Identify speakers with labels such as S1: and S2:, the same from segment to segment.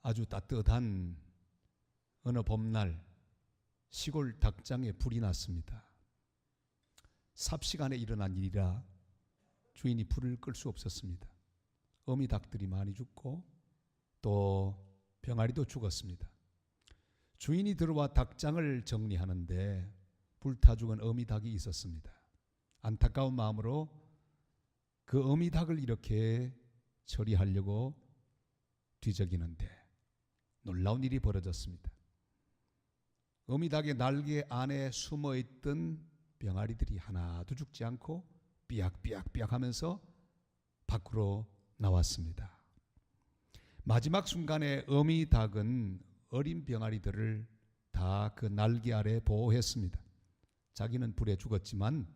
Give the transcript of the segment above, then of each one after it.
S1: 아주 따뜻한 어느 봄날 시골 닭장에 불이 났습니다. 삽시간에 일어난 일이라 주인이 불을 끌 수 없었습니다. 어미 닭들이 많이 죽고 또 병아리도 죽었습니다. 주인이 들어와 닭장을 정리하는데 불타 죽은 어미 닭이 있었습니다. 안타까운 마음으로 그 어미 닭을 이렇게 처리하려고 뒤적이는데 놀라운 일이 벌어졌습니다. 어미 닭의 날개 안에 숨어있던 병아리들이 하나도 죽지 않고 삐약삐약삐약 하면서 밖으로 나왔습니다. 마지막 순간에 어미 닭은 어린 병아리들을 다 그 날개 아래 보호했습니다. 자기는 불에 죽었지만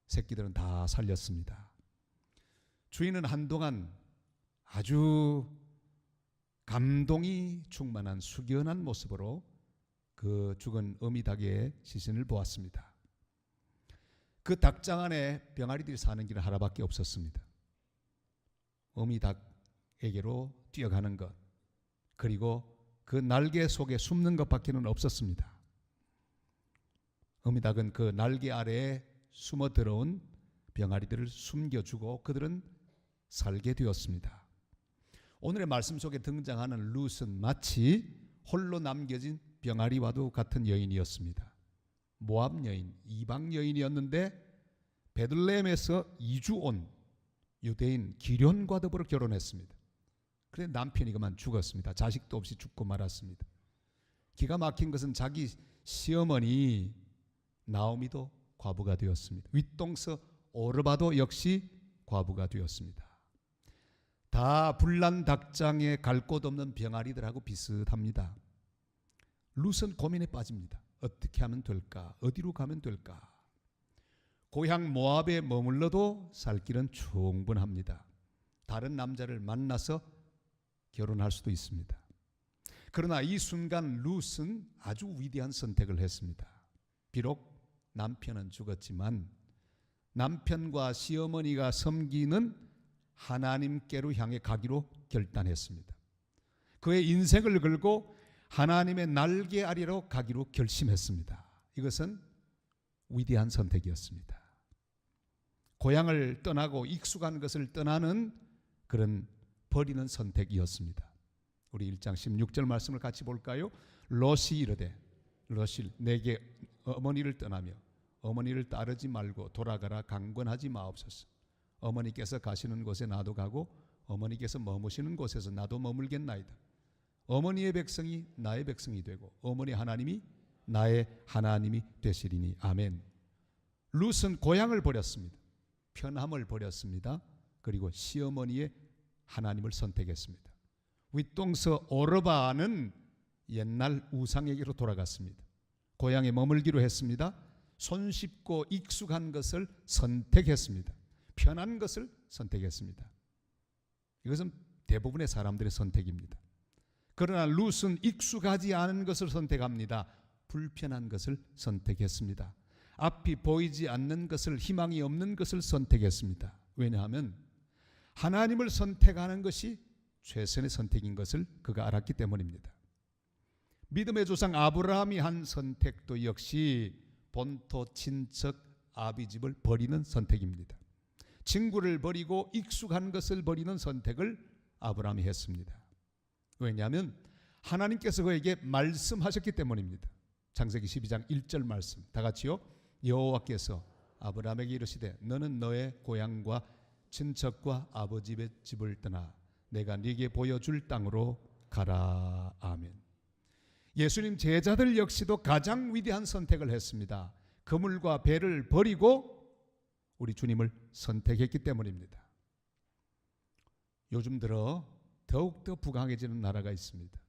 S1: 새끼들은 다 살렸습니다. 주인은 한동안 아주 감동이 충만한 숙연한 모습으로 그 죽은 어미 닭의 시신을 보았습니다. 그 닭장 안에 병아리들이 사는 길은 하나밖에 없었습니다. 어미 닭에게로 뛰어가는 것, 그리고 그 날개 속에 숨는 것밖에는 없었습니다. 어미 닭은 그 날개 아래에 숨어 들어온 병아리들을 숨겨주고 그들은 살게 되었습니다. 오늘의 말씀 속에 등장하는 룻은 마치 홀로 남겨진 병아리와도 같은 여인이었습니다. 모압 여인, 이방 여인이었는데 베들레헴에서 이주 온 유대인 기련과 더불어 결혼했습니다. 그런데 남편이 그만 죽었습니다. 자식도 없이 죽고 말았습니다. 기가 막힌 것은 자기 시어머니 나오미도 과부가 되었습니다. 윗동서 오르바도 역시 과부가 되었습니다. 다 불난 닭장에 갈 곳 없는 병아리들하고 비슷합니다. 룻은 고민에 빠집니다. 어떻게 하면 될까? 어디로 가면 될까? 고향 모압에 머물러도 살 길은 충분합니다. 다른 남자를 만나서 결혼할 수도 있습니다. 그러나 이 순간 룻은 아주 위대한 선택을 했습니다. 비록 남편은 죽었지만 남편과 시어머니가 섬기는 하나님께로 향해 가기로 결단했습니다. 그의 인생을 걸고 하나님의 날개 아래로 가기로 결심했습니다. 이것은 위대한 선택이었습니다. 고향을 떠나고 익숙한 것을 떠나는 그런 버리는 선택이었습니다. 우리 1장 16절 말씀을 같이 볼까요? 롯이 이르되 롯이 내게 어머니를 떠나며 어머니를 따르지 말고 돌아가라 강권하지 마옵소서. 어머니께서 가시는 곳에 나도 가고 어머니께서 머무시는 곳에서 나도 머물겠나이다. 어머니의 백성이 나의 백성이 되고 어머니 하나님이 나의 하나님이 되시리니 아멘. 룻은 고향을 버렸습니다. 편함을 버렸습니다. 그리고 시어머니의 하나님을 선택했습니다. 윗동서 오르바는 옛날 우상에게로 돌아갔습니다. 고향에 머물기로 했습니다. 손쉽고 익숙한 것을 선택했습니다. 편한 것을 선택했습니다. 이것은 대부분의 사람들의 선택입니다. 그러나 룻은 익숙하지 않은 것을 선택합니다. 불편한 것을 선택했습니다. 앞이 보이지 않는 것을, 희망이 없는 것을 선택했습니다. 왜냐하면 하나님을 선택하는 것이 최선의 선택인 것을 그가 알았기 때문입니다. 믿음의 조상 아브라함이 한 선택도 역시 본토 친척 아비집을 버리는 선택입니다. 친구를 버리고 익숙한 것을 버리는 선택을 아브라함이 했습니다. 왜냐하면 하나님께서 그에게 말씀하셨기 때문입니다. 창세기 12장 1절 말씀 다 같이요. 여호와께서 아브라함에게 이르시되 너는 너의 고향과 친척과 아버지의 집을 떠나 내가 네게 보여줄 땅으로 가라. 아멘. 예수님 제자들 역시도 가장 위대한 선택을 했습니다. 그물과 배를 버리고 우리 주님을 선택했기 때문입니다. 요즘 들어 더욱더 부강해지는 나라가 있습니다.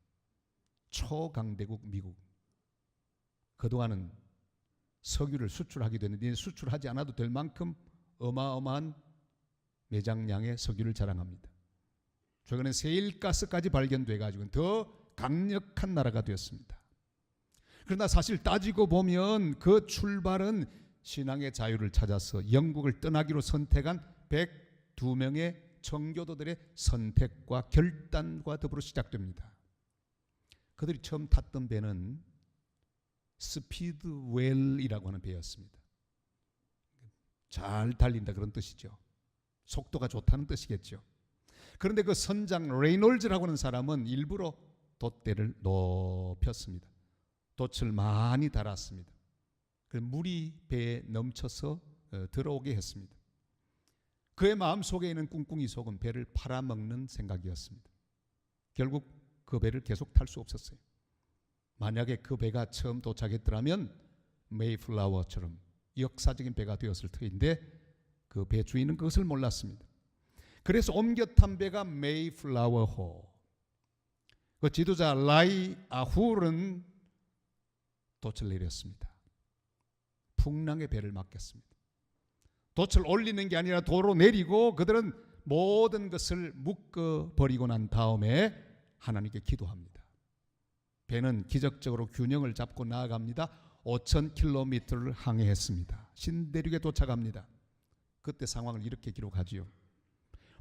S1: 초강대국 미국. 그동안은 석유를 수출하게 됐는데 수출하지 않아도 될 만큼 어마어마한 매장량의 석유를 자랑합니다. 최근에 세일가스까지 발견돼 가지고 더 강력한 나라가 되었습니다. 그러나 사실 따지고 보면 그 출발은 신앙의 자유를 찾아서 영국을 떠나기로 선택한 102명의 청교도들의 선택과 결단과 더불어 시작됩니다. 그들이 처음 탔던 배는 스피드웰이라고 하는 배였습니다. 잘 달린다 그런 뜻이죠. 속도가 좋다는 뜻이겠죠. 그런데 그 선장 레이놀즈라고 하는 사람은 일부러 돛대를 높였습니다. 돛을 많이 달았습니다. 물이 배에 넘쳐서 들어오게 했습니다. 그의 마음속에 있는 꿍꿍이 속은 배를 팔아먹는 생각이었습니다. 결국 그 배를 계속 탈 수 없었어요. 만약에 그 배가 처음 도착했더라면 메이플라워처럼 역사적인 배가 되었을 터인데 그 배 주인은 그것을 몰랐습니다. 그래서 옮겨 탄 배가 메이플라워호. 그 지도자 라이 아훌은 돛을 내렸습니다. 풍랑의 배를 막겠습니다. 돛을 올리는 게 아니라 도로 내리고 그들은 모든 것을 묶어버리고 난 다음에 하나님께 기도합니다. 배는 기적적으로 균형을 잡고 나아갑니다. 5,000km를 항해했습니다. 신대륙에 도착합니다. 그때 상황을 이렇게 기록하지요.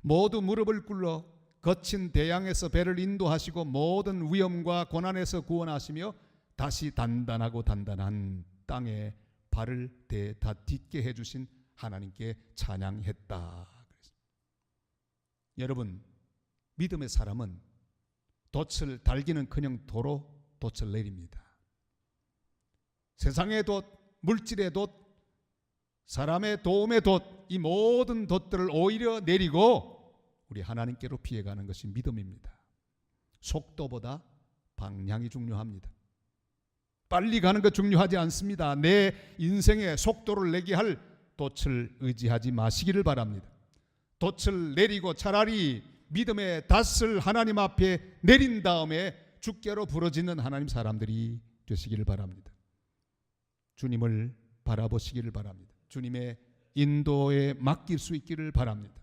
S1: 모두 무릎을 꿇어 거친 대양에서 배를 인도하시고 모든 위험과 고난에서 구원하시며 다시 단단하고 단단한 땅에 발을 딛게 해주신 하나님께 찬양했다. 여러분, 믿음의 사람은 돛을 달기는커녕 도로 돛을 내립니다. 세상의 돛, 물질의 돛, 사람의 도움의 돛, 이 모든 돛들을 오히려 내리고 우리 하나님께로 피해가는 것이 믿음입니다. 속도보다 방향이 중요합니다. 빨리 가는 것 중요하지 않습니다. 내 인생에 속도를 내게 할 돛을 의지하지 마시기를 바랍니다. 돛을 내리고 차라리 믿음의 닷을 하나님 앞에 내린 다음에 주께로 부르짖는 하나님 사람들이 되시기를 바랍니다. 주님을 바라보시기를 바랍니다. 주님의 인도에 맡길 수 있기를 바랍니다.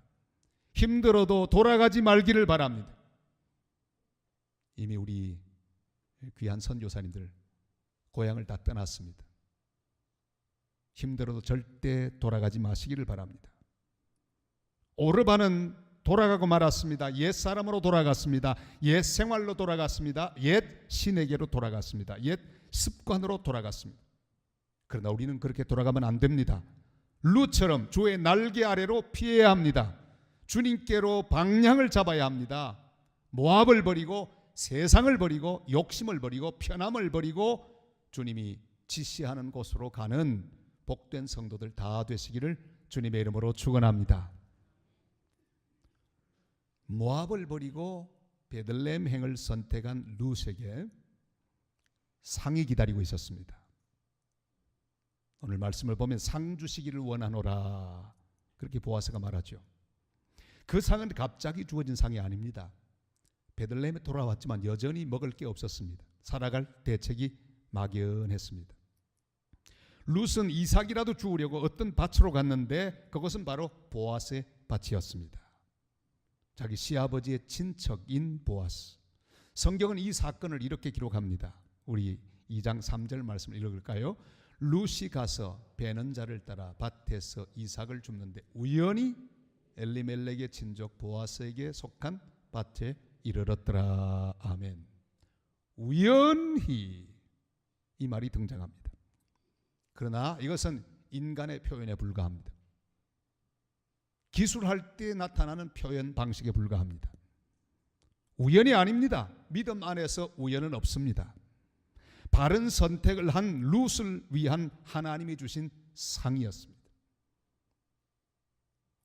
S1: 힘들어도 돌아가지 말기를 바랍니다. 이미 우리 귀한 선교사님들 고향을 다 떠났습니다. 힘들어도 절대 돌아가지 마시기를 바랍니다. 오르반은 돌아가고 말았습니다. 옛 사람으로 돌아갔습니다. 옛 생활로 돌아갔습니다. 옛 신에게로 돌아갔습니다. 옛 습관으로 돌아갔습니다. 그러나 우리는 그렇게 돌아가면 안 됩니다. 룻처럼 주의 날개 아래로 피해야 합니다. 주님께로 방향을 잡아야 합니다. 모압을 버리고 세상을 버리고 욕심을 버리고 편함을 버리고 주님이 지시하는 곳으로 가는 복된 성도들 다 되시기를 주님의 이름으로 축원합니다. 모압을 버리고 베들레헴 행을 선택한 룻에게 상이 기다리고 있었습니다. 오늘 말씀을 보면 상 주시기를 원하노라 그렇게 보아스가 말하죠. 그 상은 갑자기 주어진 상이 아닙니다. 베들레헴에 돌아왔지만 여전히 먹을 게 없었습니다. 살아갈 대책이 막연했습니다. 룻은 이삭이라도 주우려고 어떤 밭으로 갔는데 그것은 바로 보아스의 밭이었습니다. 자기 시아버지의 친척인 보아스. 성경은 이 사건을 이렇게 기록합니다. 우리 2장 3절 말씀을 읽을까요? 룻이 가서 베는 자를 따라 밭에서 이삭을 줍는데 우연히 엘리멜렉의 친족 보아스에게 속한 밭에 이르렀더라. 아멘. 우연히 이 말이 등장합니다. 그러나 이것은 인간의 표현에 불과합니다. 기술할 때 나타나는 표현 방식에 불과합니다. 우연이 아닙니다. 믿음 안에서 우연은 없습니다. 바른 선택을 한 룻을 위한 하나님이 주신 상이었습니다.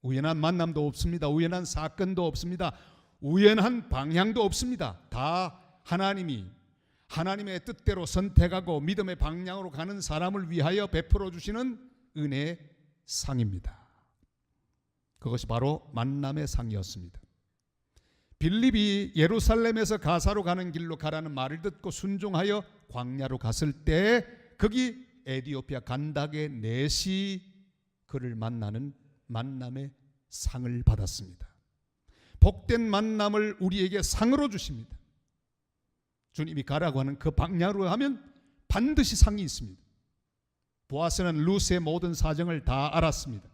S1: 우연한 만남도 없습니다. 우연한 사건도 없습니다. 우연한 방향도 없습니다. 다 하나님이 하나님의 뜻대로 선택하고 믿음의 방향으로 가는 사람을 위하여 베풀어 주시는 은혜의 상입니다. 그것이 바로 만남의 상이었습니다. 빌립이 예루살렘에서 가사로 가는 길로 가라는 말을 듣고 순종하여 광야로 갔을 때 거기 에디오피아 간닥의 넷이 그를 만나는 만남의 상을 받았습니다. 복된 만남을 우리에게 상으로 주십니다. 주님이 가라고 하는 그 방향으로 하면 반드시 상이 있습니다. 보아스는 룻의 모든 사정을 다 알았습니다.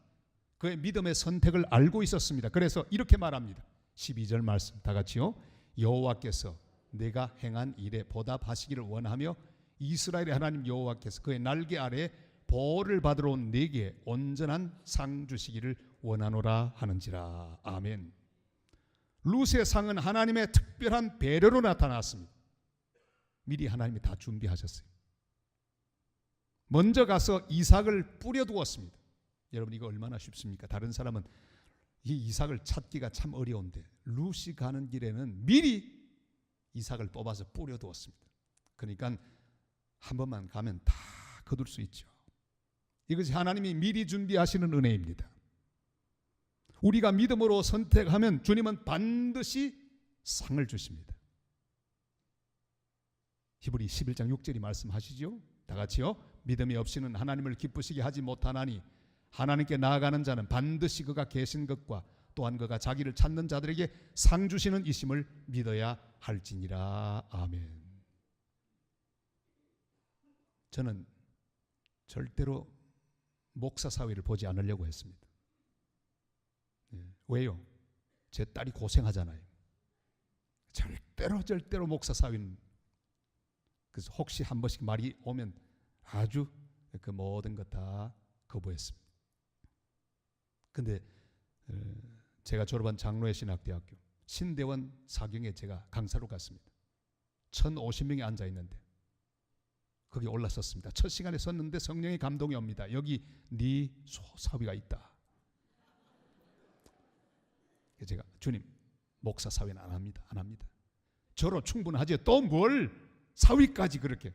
S1: 그의 믿음의 선택을 알고 있었습니다. 그래서 이렇게 말합니다. 12절 말씀 다 같이요. 여호와께서 내가 행한 일에 보답하시기를 원하며 이스라엘의 하나님 여호와께서 그의 날개 아래 보호를 받으러 온 내게 온전한 상 주시기를 원하노라 하는지라. 아멘. 룻의 상은 하나님의 특별한 배려로 나타났습니다. 미리 하나님이 다 준비하셨어요. 먼저 가서 이삭을 뿌려두었습니다. 여러분 이거 얼마나 쉽습니까? 다른 사람은 이 이삭을 찾기가 참 어려운데 룻이 가는 길에는 미리 이삭을 뽑아서 뿌려두었습니다. 그러니까 한 번만 가면 다 거둘 수 있죠. 이것이 하나님이 미리 준비하시는 은혜입니다. 우리가 믿음으로 선택하면 주님은 반드시 상을 주십니다. 히브리 11장 6절이 말씀하시죠. 다 같이요. 믿음이 없이는 하나님을 기쁘시게 하지 못하나니 하나님께 나아가는 자는 반드시 그가 계신 것과 또한 그가 자기를 찾는 자들에게 상 주시는 이심을 믿어야 할지니라. 아멘. 저는 절대로 목사 사위를 보지 않으려고 했습니다. 왜요? 제 딸이 고생하잖아요. 절대로 목사 사위는, 그래서 혹시 한 번씩 말이 오면 아주 그 모든 것 다 거부했습니다. 근데 제가 졸업한 장로회 신학대학교 신대원 사경에 제가 강사로 갔습니다. 1,050명이 앉아 있는데 거기 올라섰습니다. 첫 시간에 섰는데 성령의 감동이 옵니다. 여기 네 사위가 있다. 제가 주님 목사 사위는 안 합니다. 저로 충분하지 또 뭘 사위까지 그렇게.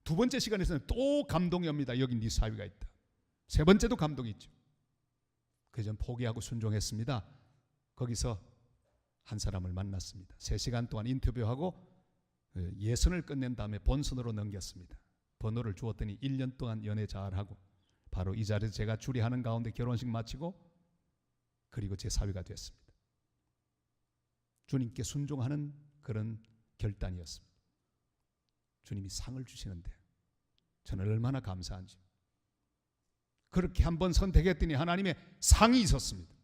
S1: 두 번째 시간에서는 또 감동이 옵니다. 여기 네 사위가 있다. 세 번째도 감동이 있죠. 그래서 전 포기하고 순종했습니다. 거기서 한 사람을 만났습니다. 3시간 동안 인터뷰하고 예선을 끝낸 다음에 본선으로 넘겼습니다. 번호를 주었더니 1년 동안 연애 잘하고 바로 이 자리에서 제가 주례하는 가운데 결혼식 마치고 그리고 제 사위가 됐습니다. 주님께 순종하는 그런 결단이었습니다. 주님이 상을 주시는데 저는 얼마나 감사한지. 그렇게 한번 선택했더니 하나님의 상이 있었습니다.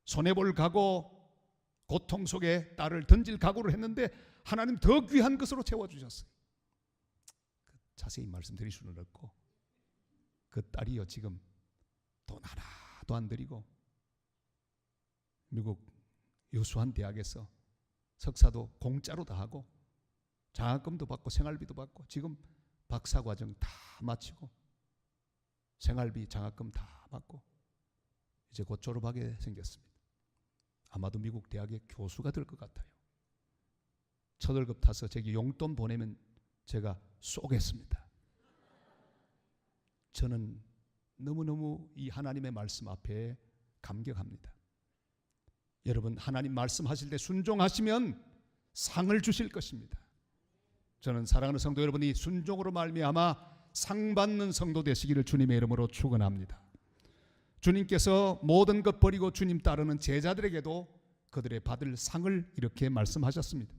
S1: 손해볼 각오, 고통 속에 딸을 던질 각오를 했는데 하나님 더 귀한 것으로 채워주셨어요. 자세히 말씀드릴 수는 없고 그 딸이요 지금 돈 하나도 안 들이고 미국 유수한 대학에서 석사도 공짜로 다 하고 장학금도 받고 생활비도 받고 지금 박사과정 다 마치고 생활비 장학금 다 받고 이제 곧 졸업하게 생겼습니다. 아마도 미국 대학의 교수가 될 것 같아요. 첫 월급 타서 제게 용돈 보내면 제가 쏘겠습니다. 저는 너무너무 이 하나님의 말씀 앞에 감격합니다. 여러분 하나님 말씀하실 때 순종하시면 상을 주실 것입니다. 저는 사랑하는 성도 여러분이 순종으로 말미암아 상 받는 성도 되시기를 주님의 이름으로 축원합니다. 주님께서 모든 것 버리고 주님 따르는 제자들에게도 그들의 받을 상을 이렇게 말씀하셨습니다.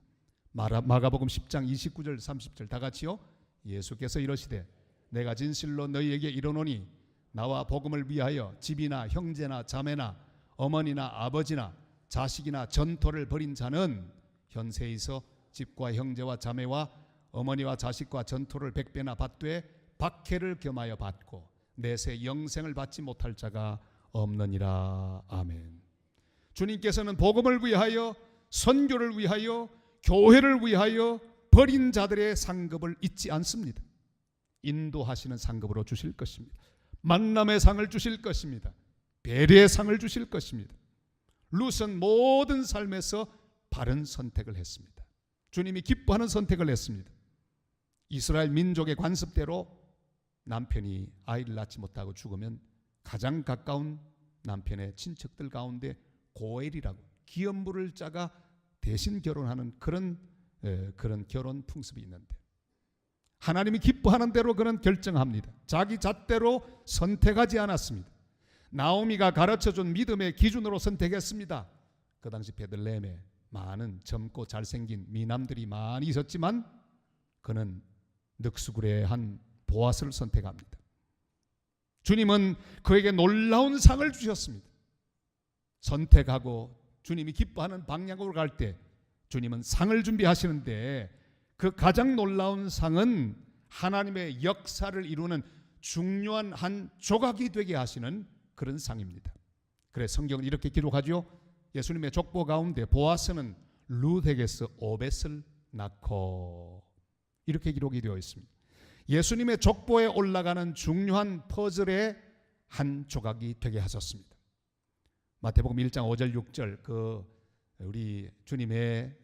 S1: 마가복음 10장 29절 30절 다 같이요. 예수께서 이러시되 내가 진실로 너희에게 이르노니 나와 복음을 위하여 집이나 형제나 자매나 어머니나 아버지나 자식이나 전토를 벌인 자는 현세에서 집과 형제와 자매와 어머니와 자식과 전토를 100배나 받되 박해를 겸하여 받고 내세 영생을 받지 못할 자가 없느니라. 아멘. 주님께서는 복음을 위하여 선교를 위하여 교회를 위하여 버린 자들의 상급을 잊지 않습니다. 인도하시는 상급으로 주실 것입니다. 만남의 상을 주실 것입니다. 배려의 상을 주실 것입니다. 룻은 모든 삶에서 바른 선택을 했습니다. 주님이 기뻐하는 선택을 했습니다. 이스라엘 민족의 관습대로 남편이 아이를 낳지 못하고 죽으면 가장 가까운 남편의 친척들 가운데 고엘이라고 기업 부를 자가 대신 결혼하는 그런 결혼 풍습이 있는데 하나님이 기뻐하는 대로 그런 결정합니다. 자기 잣대로 선택하지 않았습니다. 나오미가 가르쳐준 믿음의 기준으로 선택했습니다. 그 당시 베들레헴에 많은 젊고 잘생긴 미남들이 많이 있었지만 그는 늑수구레한 보아스를 선택합니다. 주님은 그에게 놀라운 상을 주셨습니다. 선택하고 주님이 기뻐하는 방향으로 갈 때 주님은 상을 준비하시는데 그 가장 놀라운 상은 하나님의 역사를 이루는 중요한 한 조각이 되게 하시는 그런 상입니다. 그래서 성경은 이렇게 기록하죠. 예수님의 족보 가운데 보아스는 룻에게서 오벳을 낳고, 이렇게 기록이 되어 있습니다. 예수님의 족보에 올라가는 중요한 퍼즐의 한 조각이 되게 하셨습니다. 마태복음 1장 5절 6절 그 우리 주님의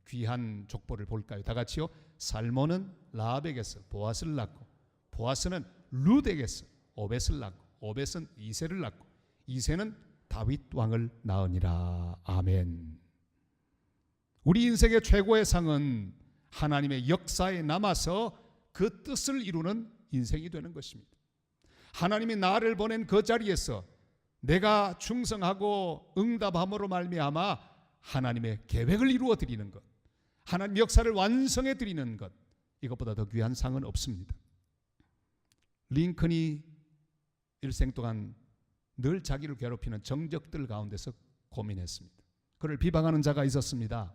S1: 귀한 족보를 볼까요? 다 같이요. 살몬은 라합에게서 보아스를 낳고, 보아스는 룻에게서 오벳을 낳고, 오벳은 이새를 낳고, 이새는 다윗 왕을 낳으니라. 아멘. 우리 인생의 최고의 상은 하나님의 역사에 남아서 그 뜻을 이루는 인생이 되는 것입니다. 하나님이 나를 보낸 그 자리에서 내가 충성하고 응답함으로 말미암아 하나님의 계획을 이루어 드리는 것, 하나님 역사를 완성해 드리는 것, 이것보다 더 귀한 상은 없습니다. 링컨이 일생 동안 늘 자기를 괴롭히는 정적들 가운데서 고민했습니다. 그를 비방하는 자가 있었습니다.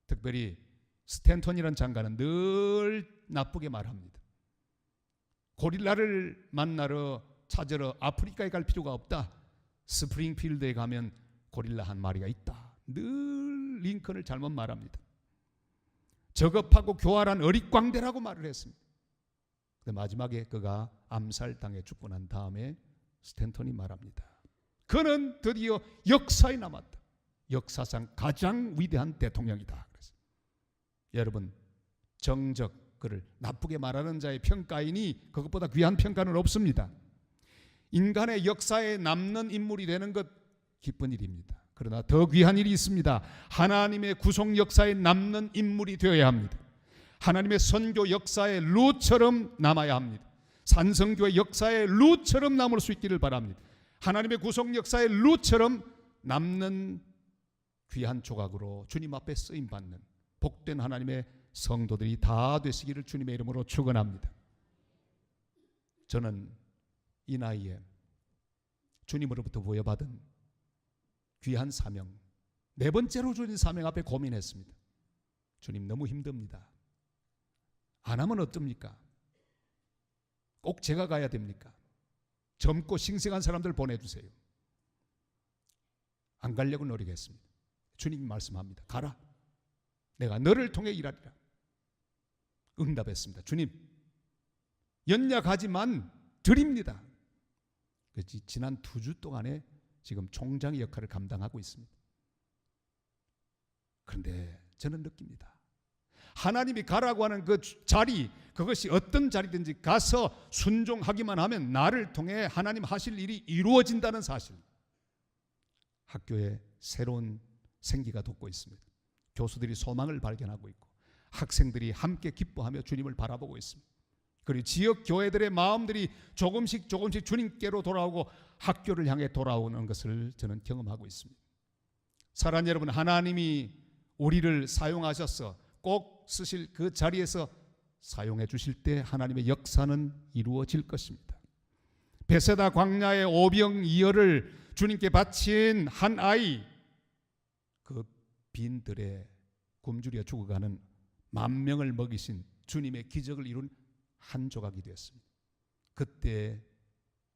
S1: 특별히 스탠턴이라는 장관은 늘 나쁘게 말합니다. 고릴라를 만나러 찾으러 아프리카에 갈 필요가 없다. 스프링필드에 가면 고릴라 한 마리가 있다. 늘 링컨을 잘못 말합니다. 저급하고 교활한 어릿광대라고 말을 했습니다. 근데 마지막에 그가 암살당해 죽고 난 다음에 스탠턴이 말합니다. 그는 드디어 역사에 남았다. 역사상 가장 위대한 대통령이다. 그래서 여러분, 정적, 그를 나쁘게 말하는 자의 평가이니 그것보다 귀한 평가는 없습니다. 인간의 역사에 남는 인물이 되는 것 기쁜 일입니다. 그러나 더 귀한 일이 있습니다. 하나님의 구속 역사에 남는 인물이 되어야 합니다. 하나님의 선교 역사에 룻처럼 남아야 합니다. 산성교의 역사에 룻처럼 남을 수 있기를 바랍니다. 하나님의 구속 역사에 룻처럼 남는 귀한 조각으로 주님 앞에 쓰임받는 복된 하나님의 성도들이 다 되시기를 주님의 이름으로 축원합니다. 저는 이 나이에 주님으로부터 부여받은 귀한 사명, 네 번째로 주신 사명 앞에 고민했습니다. 주님, 너무 힘듭니다. 안 하면 어떻습니까? 꼭 제가 가야 됩니까? 젊고 싱싱한 사람들 보내주세요. 안 가려고 노력했습니다. 주님이 말씀합니다. 가라. 내가 너를 통해 일하리라. 응답했습니다. 주님, 연약하지만 드립니다. 지난 2주 동안에 지금 총장의 역할을 감당하고 있습니다. 그런데 저는 느낍니다. 하나님이 가라고 하는 그 자리, 그것이 어떤 자리든지 가서 순종하기만 하면 나를 통해 하나님 하실 일이 이루어진다는 사실. 학교에 새로운 생기가 돋고 있습니다. 교수들이 소망을 발견하고 있고 학생들이 함께 기뻐하며 주님을 바라보고 있습니다. 그리고 지역 교회들의 마음들이 조금씩 주님께로 돌아오고 학교를 향해 돌아오는 것을 저는 경험하고 있습니다. 사랑하는 여러분, 하나님이 우리를 사용하셔서 꼭 쓰실 그 자리에서 사용해 주실 때 하나님의 역사는 이루어질 것입니다. 베세다 광야의 오병이어를 주님께 바친 한 아이, 그 빈들에 굶주려 죽어가는 10,000명을 먹이신 주님의 기적을 이룬 한 조각이 되었습니다. 그때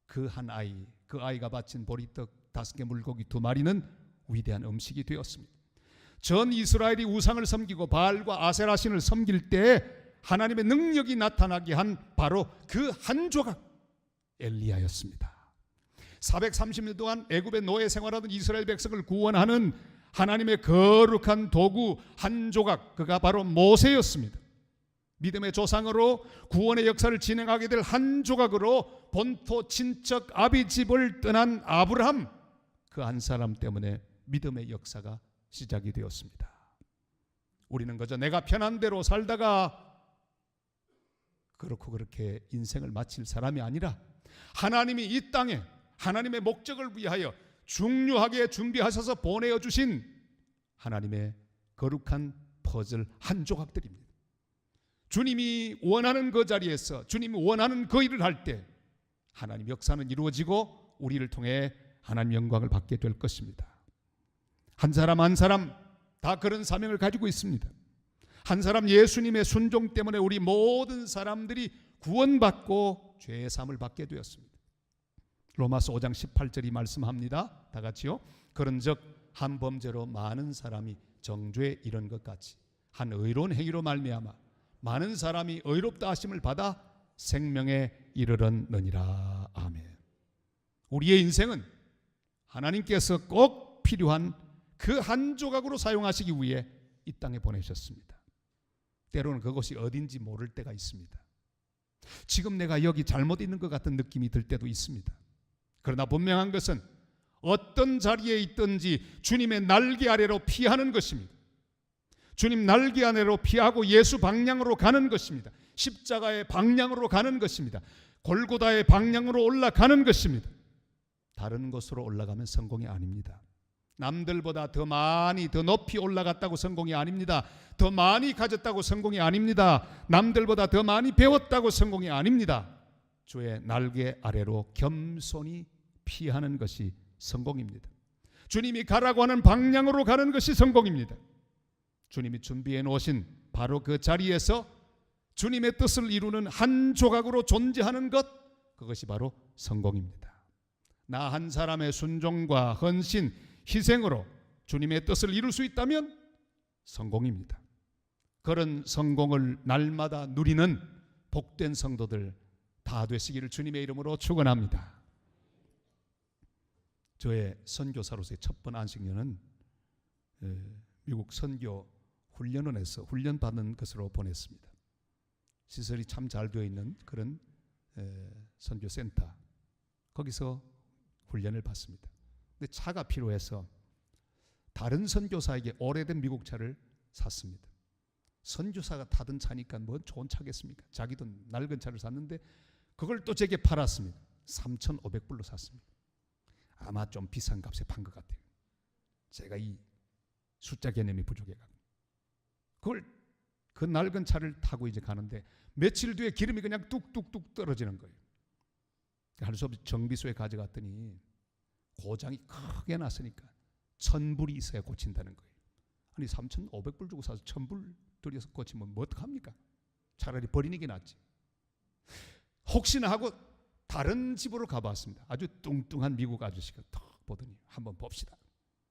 S1: 그 한 아이, 그 아이가 바친 보리떡 5개 물고기 2마리는 위대한 음식이 되었습니다. 전 이스라엘이 우상을 섬기고 바알과 아세라 신을 섬길 때 하나님의 능력이 나타나게 한 바로 그 한 조각, 엘리야였습니다. 430년 동안 애굽의 노예 생활하던 이스라엘 백성을 구원하는 하나님의 거룩한 도구 한 조각, 그가 바로 모세였습니다. 믿음의 조상으로 구원의 역사를 진행하게 될 한 조각으로 본토 친척 아비집을 떠난 아브라함, 그 한 사람 때문에 믿음의 역사가 시작이 되었습니다. 우리는 그저 내가 편한 대로 살다가 그렇게 인생을 마칠 사람이 아니라 하나님이 이 땅에 하나님의 목적을 위하여 중요하게 준비하셔서 보내어 주신 하나님의 거룩한 퍼즐 한 조각들입니다. 주님이 원하는 그 자리에서 주님이 원하는 그 일을 할 때 하나님 역사는 이루어지고 우리를 통해 하나님 영광을 받게 될 것입니다. 한 사람 한 사람 다 그런 사명을 가지고 있습니다. 한 사람 예수님의 순종 때문에 우리 모든 사람들이 구원받고 죄의 사함을 받게 되었습니다. 로마서 5장 18절이 말씀합니다. 다 같이요. 그런즉 한 범죄로 많은 사람이 정죄에 이른 것 같이 한 의로운 행위로 말미암아 많은 사람이 의롭다 하심을 받아 생명에 이르렀느니라. 아멘. 우리의 인생은 하나님께서 꼭 필요한 그 한 조각으로 사용하시기 위해 이 땅에 보내셨습니다. 때로는 그것이 어딘지 모를 때가 있습니다. 지금 내가 여기 잘못 있는 것 같은 느낌이 들 때도 있습니다. 그러나 분명한 것은 어떤 자리에 있든지 주님의 날개 아래로 피하는 것입니다. 주님 날개 아래로 피하고 예수 방향으로 가는 것입니다. 십자가의 방향으로 가는 것입니다. 골고다의 방향으로 올라가는 것입니다. 다른 곳으로 올라가면 성공이 아닙니다. 남들보다 더 많이 더 높이 올라갔다고 성공이 아닙니다. 더 많이 가졌다고 성공이 아닙니다. 남들보다 더 많이 배웠다고 성공이 아닙니다. 주의 날개 아래로 겸손히 피하는 것이 성공입니다. 주님이 가라고 하는 방향으로 가는 것이 성공입니다. 주님이 준비해 놓으신 바로 그 자리에서 주님의 뜻을 이루는 한 조각으로 존재하는 것, 그것이 바로 성공입니다. 나 한 사람의 순종과 헌신, 희생으로 주님의 뜻을 이룰 수 있다면 성공입니다. 그런 성공을 날마다 누리는 복된 성도들 다 되시기를 주님의 이름으로 축원합니다. 저의 선교사로서의 첫 번 안식년은 미국 선교 훈련원에서 훈련받는 것으로 보냈습니다. 시설이 참 잘 되어 있는 그런 선교센터, 거기서 훈련을 받습니다. 근데 차가 필요해서 다른 선교사에게 오래된 미국 차를 샀습니다. 선교사가 타던 차니까 뭐 좋은 차겠습니까? 자기도 낡은 차를 샀는데 그걸 또 제게 팔았습니다. 3,500불로 샀습니다. 아마 좀 비싼 값에 판 것 같아요. 제가 이 숫자 개념이 부족해가지고 그걸 그 낡은 차를 타고 이제 가는데 며칠 뒤에 기름이 그냥 뚝뚝뚝 떨어지는 거예요. 할 수 없이 정비소에 가져갔더니 고장이 크게 났으니까 1,000불이 있어야 고친다는 거예요. 아니 3,500불 주고 사서 1,000불 들여서 고치면 뭐 어떡합니까? 차라리 버리는 게 낫지. 혹시나 하고 다른 집으로 가봤습니다. 아주 뚱뚱한 미국 아저씨가 턱 보더니 한번 봅시다.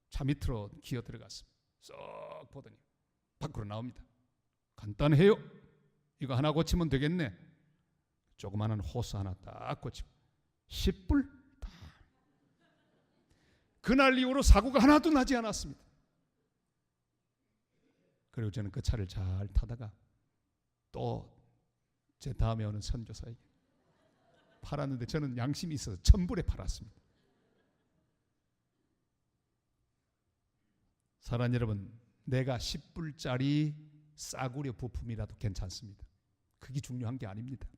S1: 차 밑으로 기어 들어갔습니다. 쏙 보더니 밖으로 나옵니다. 간단해요. 이거 하나 고치면 되겠네. 조그마한 호스 하나 딱 고치고 10불. 그날 이후로 사고가 하나도 나지 않았습니다. 그리고 저는 그 차를 잘 타다가 또 제 다음에 오는 선교사에게 팔았는데 저는 양심이 있어서 1,000불에 팔았습니다. 사랑하는 여러분, 내가 10불짜리 싸구려 부품이라도 괜찮습니다. 그게 중요한 게 아닙니다.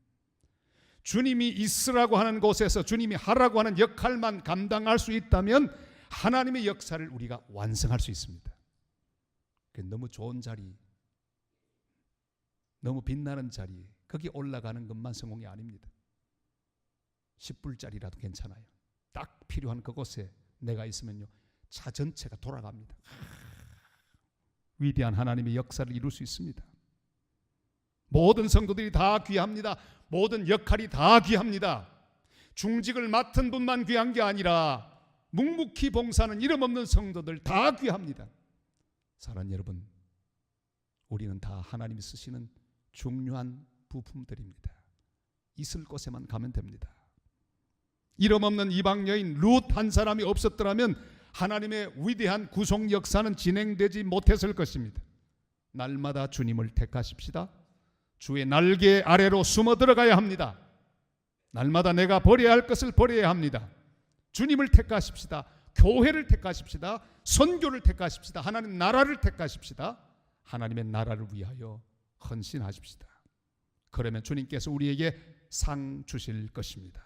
S1: 주님이 있으라고 하는 곳에서 주님이 하라고 하는 역할만 감당할 수 있다면 하나님의 역사를 우리가 완성할 수 있습니다. 너무 좋은 자리, 너무 빛나는 자리, 거기 올라가는 것만 성공이 아닙니다. 10불짜리라도 괜찮아요. 딱 필요한 그곳에 내가 있으면요, 차 전체가 돌아갑니다. 위대한 하나님의 역사를 이룰 수 있습니다. 모든 성도들이 다 귀합니다. 모든 역할이 다 귀합니다. 중직을 맡은 분만 귀한 게 아니라 묵묵히 봉사하는 이름 없는 성도들 다 귀합니다. 사랑하는 여러분, 우리는 다 하나님이 쓰시는 중요한 부품들입니다. 있을 곳에만 가면 됩니다. 이름 없는 이방 여인 룻 한 사람이 없었더라면 하나님의 위대한 구속 역사는 진행되지 못했을 것입니다. 날마다 주님을 택하십시다. 주의 날개 아래로 숨어 들어가야 합니다. 날마다 내가 버려야 할 것을 버려야 합니다. 주님을 택하십시다. 교회를 택하십시다. 선교를 택하십시다. 하나님 나라를 택하십시다. 하나님의 나라를 위하여 헌신하십시다. 그러면 주님께서 우리에게 상 주실 것입니다.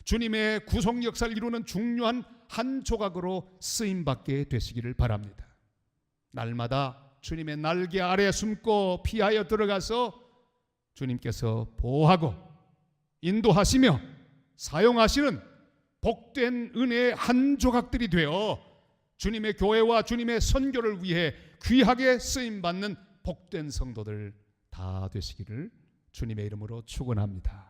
S1: 주님의 구속 역사를 이루는 중요한 한 조각으로 쓰임받게 되시기를 바랍니다. 날마다 주님의 날개 아래 숨고 피하여 들어가서 주님께서 보호하고 인도하시며 사용하시는 복된 은혜의 한 조각들이 되어 주님의 교회와 주님의 선교를 위해 귀하게 쓰임 받는 복된 성도들 다 되시기를 주님의 이름으로 축원합니다.